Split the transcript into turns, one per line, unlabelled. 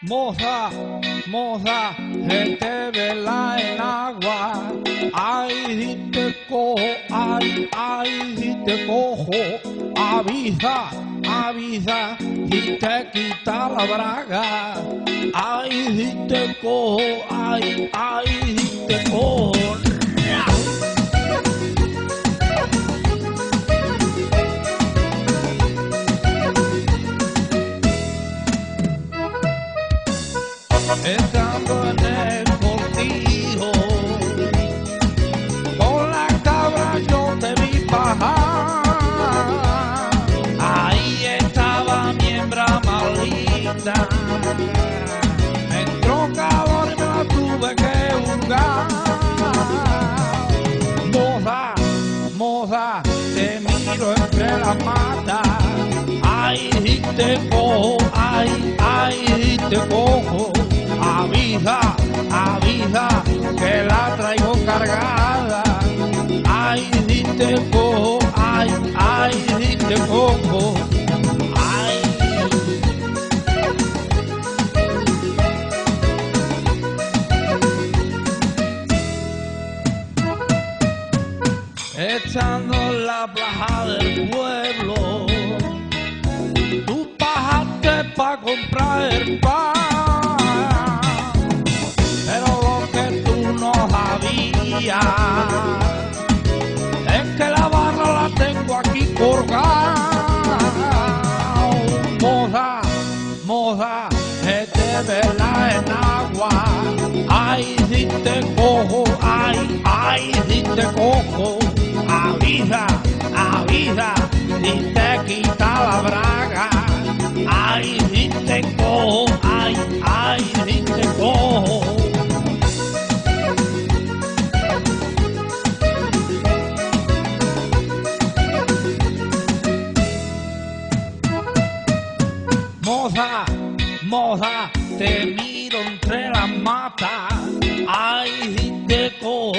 Moza, moza, se te vela en agua. Ay, si te cojo, ay, si te cojo. Avisa, avisa, si te quita la braga. Ay, si te cojo, ay, si te cojo. Estando en el cortijo, con la cabra yo te vi bajar. Ahí estaba mi hembra más linda. Me entró calor y me la tuve que hurgar. Moza, moza, te miro entre las matas. Ay, si te cojo, ay, si te cojo. Avisa, avisa, que la traigo cargada. Ay, si te cojo, ay, si te cojo. Ay. Echando la plaza del pueblo, tú bajaste pa' comprar el pan. Es que la barra la tengo aquí colgada. Moza, moza, se te vela en agua. Ay, si te cojo, ay, si te cojo. Avisa, avisa, si te quita la braga. Ay, si te cojo, ay, si te cojo. Moza, moza, te miro entre las matas. Ay, si te cojo,